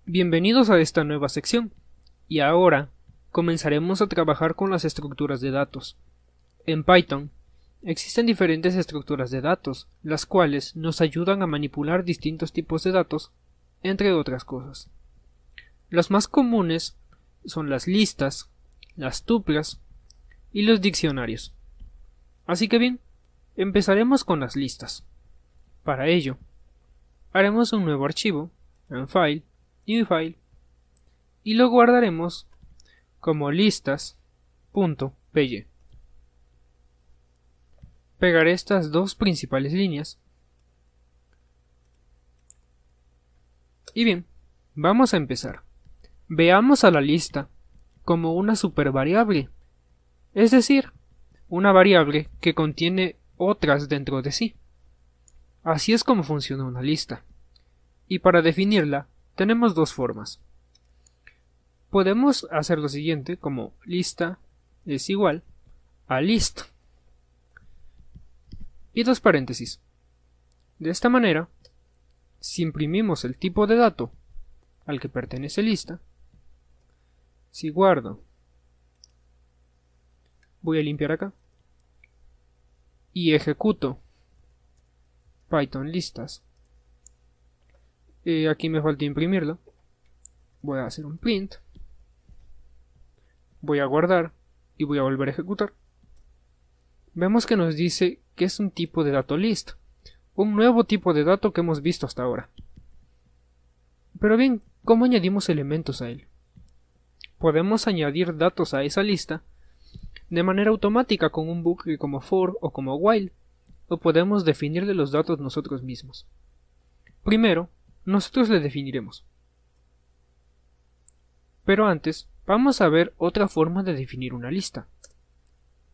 Bienvenidos a esta nueva sección, y ahora comenzaremos a trabajar con las estructuras de datos. En Python existen diferentes estructuras de datos, las cuales nos ayudan a manipular distintos tipos de datos, entre otras cosas. Las más comunes son las listas, las tuplas y los diccionarios. Así que bien, empezaremos con las listas. Para ello, haremos un nuevo archivo en File, New File, y lo guardaremos como listas.py. Pegaré estas dos principales líneas. Y bien, vamos a empezar. Veamos a la lista como una supervariable, es decir, una variable que contiene otras dentro de sí. Así es como funciona una lista. Y para definirla, tenemos dos formas. Podemos hacer lo siguiente como lista es igual a list y dos paréntesis. De esta manera, si imprimimos el tipo de dato al que pertenece lista, si guardo, voy a limpiar acá y ejecuto Python listas, aquí me falta imprimirlo, voy a hacer un print, voy a guardar y voy a volver a ejecutar. Vemos que nos dice que es un tipo de dato list, un nuevo tipo de dato que hemos visto hasta ahora. Pero bien, ¿cómo añadimos elementos a él? Podemos añadir datos a esa lista de manera automática con un bucle como for o como while, o podemos definirle los datos nosotros mismos. Primero, nosotros le definiremos. Pero antes, vamos a ver otra forma de definir una lista.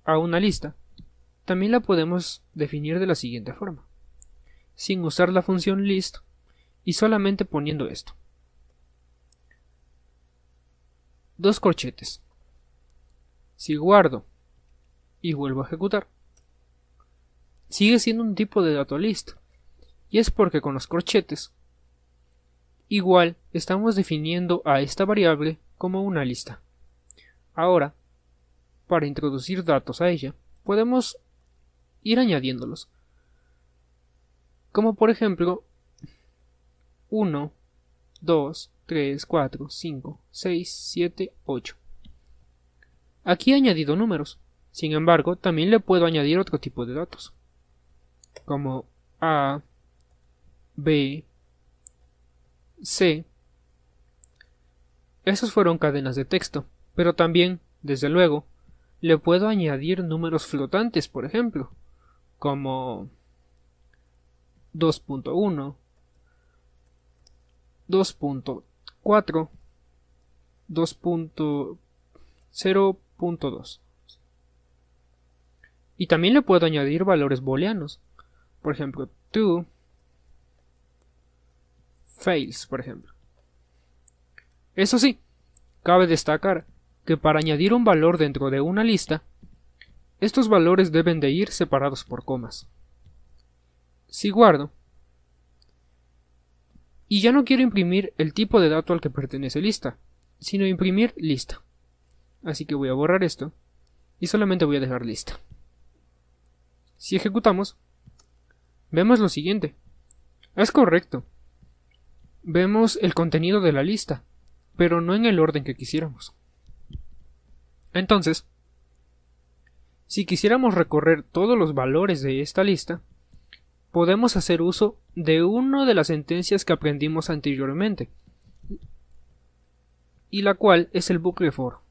A una lista también la podemos definir de la siguiente forma, sin usar la función list y solamente poniendo esto. Dos corchetes. Si guardo y vuelvo a ejecutar, sigue siendo un tipo de dato list, y es porque con los corchetes igual estamos definiendo a esta variable como una lista. Ahora, para introducir datos a ella, podemos ir añadiéndolos, como por ejemplo 1, 2, 3, 4, 5, 6, 7, 8. Aquí he añadido números, sin embargo también le puedo añadir otro tipo de datos, como A, B, C. Esos fueron cadenas de texto, pero también, desde luego, le puedo añadir números flotantes, por ejemplo, como 2.1, 2.4, 2.0.2. Y también le puedo añadir valores booleanos, por ejemplo, true, fails, por ejemplo. Eso sí, cabe destacar que para añadir un valor dentro de una lista, estos valores deben de ir separados por comas. Si guardo, y ya no quiero imprimir el tipo de dato al que pertenece lista, sino imprimir lista. Así que voy a borrar esto, y solamente voy a dejar lista. Si ejecutamos, vemos lo siguiente. Es correcto. Vemos el contenido de la lista, pero no en el orden que quisiéramos. Entonces, si quisiéramos recorrer todos los valores de esta lista, podemos hacer uso de una de las sentencias que aprendimos anteriormente, y la cual es el bucle for.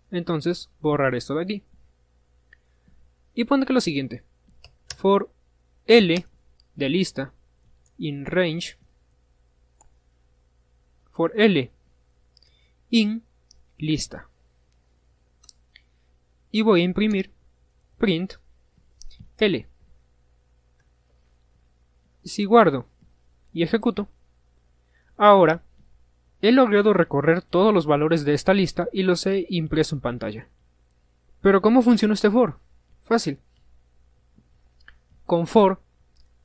Entonces, borrar esto de aquí. Y pondré lo siguiente. For L de lista in range, for L in lista. Y voy a imprimir print L. Si guardo y ejecuto, ahora he logrado recorrer todos los valores de esta lista y los he impreso en pantalla. Pero ¿cómo funciona este for? Fácil. Con for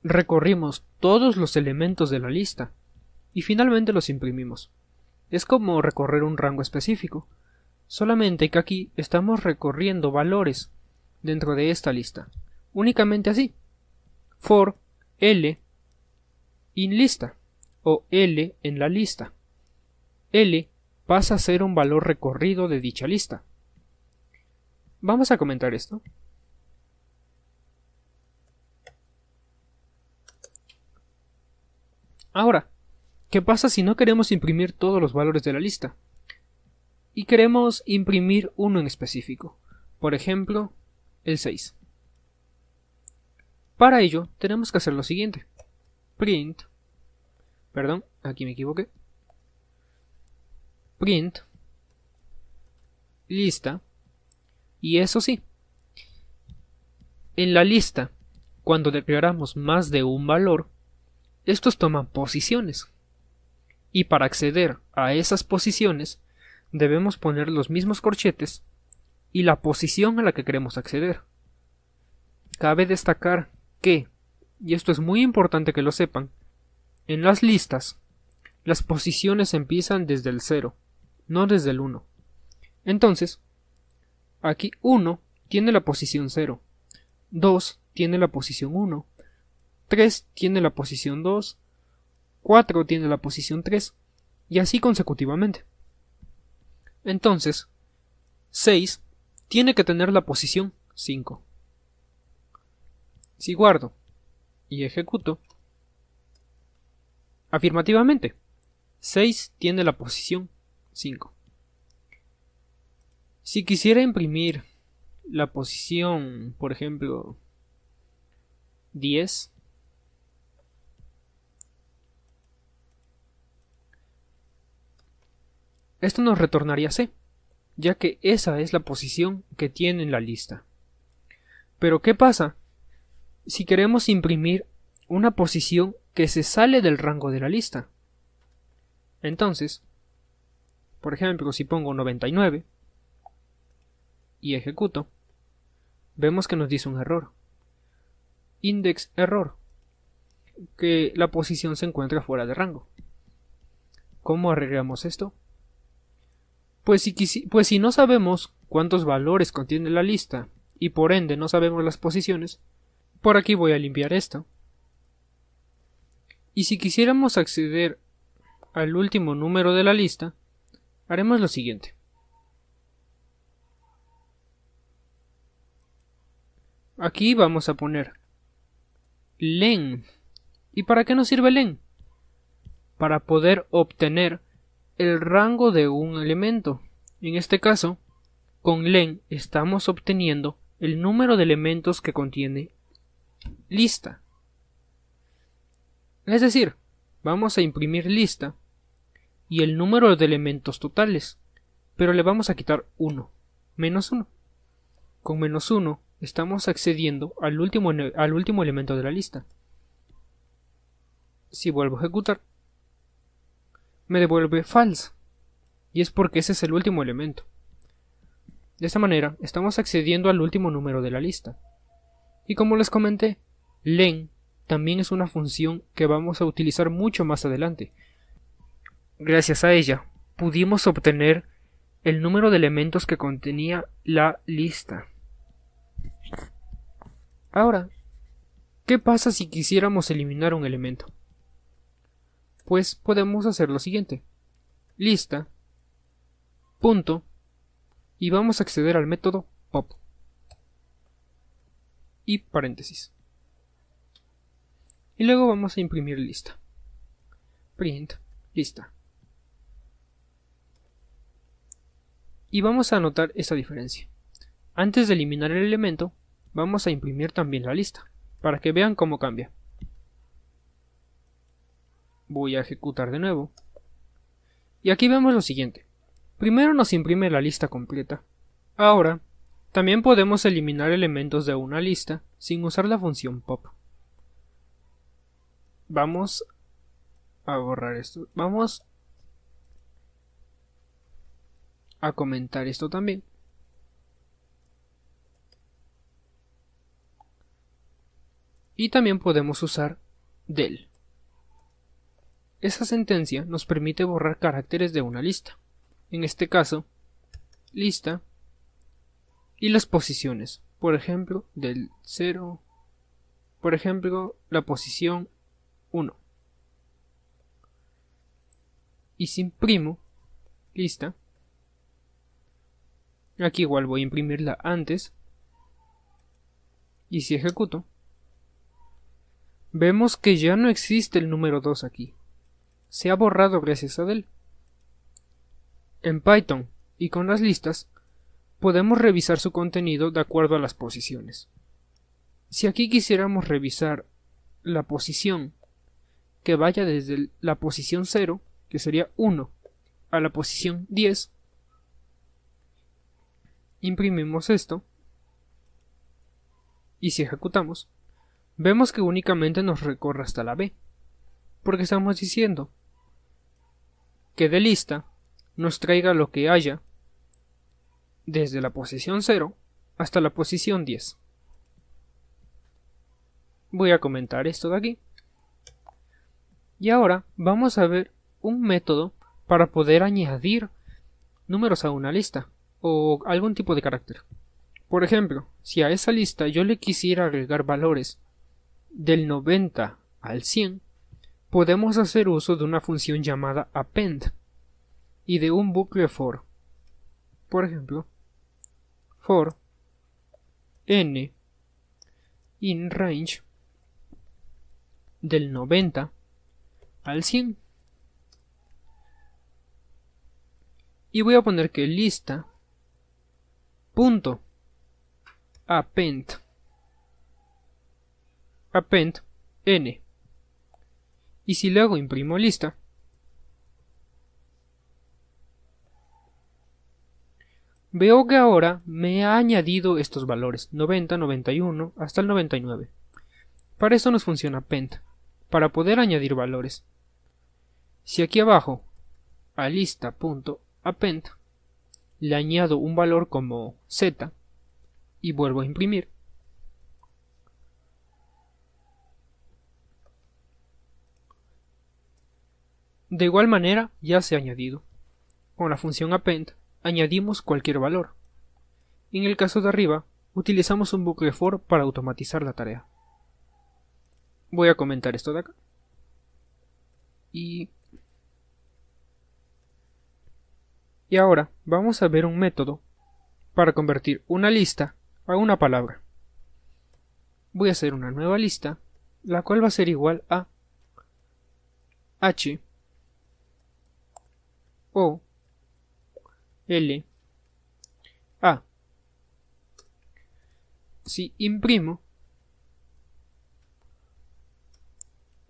recorrimos todos los elementos de la lista y finalmente los imprimimos. Es como recorrer un rango específico, solamente que aquí estamos recorriendo valores dentro de esta lista, únicamente así. For L in lista o L en la lista. L pasa a ser un valor recorrido de dicha lista. Vamos a comentar esto. Ahora, ¿qué pasa si no queremos imprimir todos los valores de la lista? Y queremos imprimir uno en específico, por ejemplo, el 6. Para ello, tenemos que hacer lo siguiente. Aquí me equivoqué. Print lista, y eso sí, en la lista, cuando declaramos más de un valor, estos toman posiciones, y para acceder a esas posiciones debemos poner los mismos corchetes y la posición a la que queremos acceder. Cabe destacar que, y esto es muy importante que lo sepan, en las listas las posiciones empiezan desde el 0, no desde el 1. Entonces, aquí 1 tiene la posición 0, 2 tiene la posición 1, 3 tiene la posición 2, 4 tiene la posición 3, y así consecutivamente. Entonces, 6 tiene que tener la posición 5. Si guardo y ejecuto, afirmativamente, 6 tiene la posición 5. Si quisiera imprimir la posición, por ejemplo, 10, esto nos retornaría C, ya que esa es la posición que tiene en la lista. Pero ¿qué pasa si queremos imprimir una posición que se sale del rango de la lista? Entonces, por ejemplo, si pongo 99 y ejecuto, vemos que nos dice un error. Index error, que la posición se encuentra fuera de rango. ¿Cómo arreglamos esto? Pues si no sabemos cuántos valores contiene la lista y por ende no sabemos las posiciones, por aquí voy a limpiar esto. Y si quisiéramos acceder al último número de la lista, haremos lo siguiente. Aquí vamos a poner len. ¿Y para qué nos sirve len? Para poder obtener el rango de un elemento. En este caso, con len estamos obteniendo el número de elementos que contiene lista. Es decir, vamos a imprimir lista y el número de elementos totales, pero le vamos a quitar 1, menos 1. Con menos 1 estamos accediendo al último elemento de la lista. Si vuelvo a ejecutar, me devuelve false, y es porque ese es el último elemento. De esta manera estamos accediendo al último número de la lista. Y como les comenté, len también es una función que vamos a utilizar mucho más adelante. Gracias a ella pudimos obtener el número de elementos que contenía la lista. Ahora, ¿qué pasa si quisiéramos eliminar un elemento? Pues podemos hacer lo siguiente. Lista, punto, y vamos a acceder al método pop. Y paréntesis. Y luego vamos a imprimir lista. Print, lista. Y vamos a anotar esta diferencia. Antes de eliminar el elemento, vamos a imprimir también la lista, para que vean cómo cambia. Voy a ejecutar de nuevo. Y aquí vemos lo siguiente. Primero nos imprime la lista completa. Ahora, también podemos eliminar elementos de una lista sin usar la función pop. Vamos a borrar esto. Vamos a comentar esto también. Y también podemos usar del. esa sentencia nos permite borrar caracteres de una lista, en este caso, lista y las posiciones, por ejemplo, del 0, por ejemplo, la posición 1. Y si imprimo lista, aquí igual voy a imprimirla antes, y si ejecuto, vemos que ya no existe el número 2 aquí, se ha borrado gracias a él. En Python y con las listas podemos revisar su contenido de acuerdo a las posiciones. Si aquí quisiéramos revisar la posición que vaya desde la posición 0, que sería 1, a la posición 10, imprimimos esto y si ejecutamos, vemos que únicamente nos recorre hasta la B, porque estamos diciendo que de lista nos traiga lo que haya desde la posición 0 hasta la posición 10. Voy a comentar esto de aquí. Y ahora vamos a ver un método para poder añadir números a una lista o algún tipo de carácter. Por ejemplo, si a esa lista yo le quisiera agregar valores del 90 al 100, podemos hacer uso de una función llamada append y de un bucle for. Por ejemplo, for n in range del 90 al 100. Y voy a poner que lista punto append n. Y si luego imprimo lista, veo que ahora me ha añadido estos valores 90, 91 hasta el 99. Para eso nos funciona append, para poder añadir valores. Si aquí abajo a lista.append le añado un valor como z y vuelvo a imprimir, de igual manera ya se ha añadido. Con la función append añadimos cualquier valor. En el caso de arriba utilizamos un bucle for para automatizar la tarea. Voy a comentar esto de acá. Y ahora vamos a ver un método para convertir una lista a una palabra. Voy a hacer una nueva lista, la cual va a ser igual a h o l a. Si imprimo,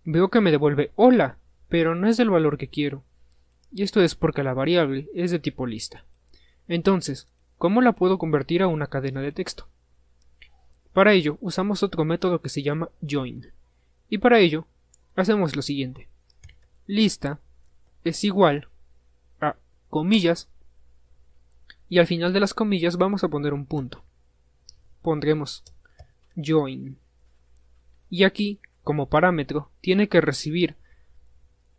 veo que me devuelve hola, pero no es del valor que quiero. Y esto es porque la variable es de tipo lista. Entonces, ¿cómo la puedo convertir a una cadena de texto? Para ello usamos otro método que se llama join. Y para ello hacemos lo siguiente. Lista es igual a comillas y al final de las comillas vamos a poner un punto. Pondremos join. Y aquí, como parámetro, tiene que recibir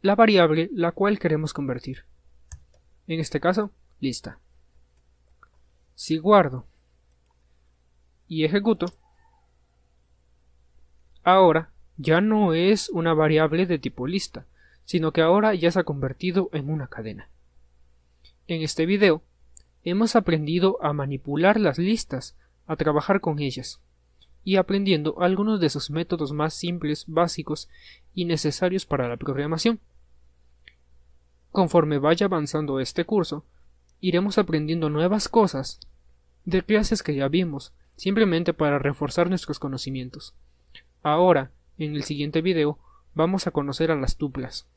la variable la cual queremos convertir. En este caso, lista. Si guardo y ejecuto, ahora ya no es una variable de tipo lista, sino que ahora ya se ha convertido en una cadena. En este video hemos aprendido a manipular las listas, a trabajar con ellas, y aprendiendo algunos de sus métodos más simples, básicos y necesarios para la programación. Conforme vaya avanzando este curso, iremos aprendiendo nuevas cosas de clases que ya vimos, simplemente para reforzar nuestros conocimientos. Ahora, en el siguiente video, vamos a conocer a las tuplas.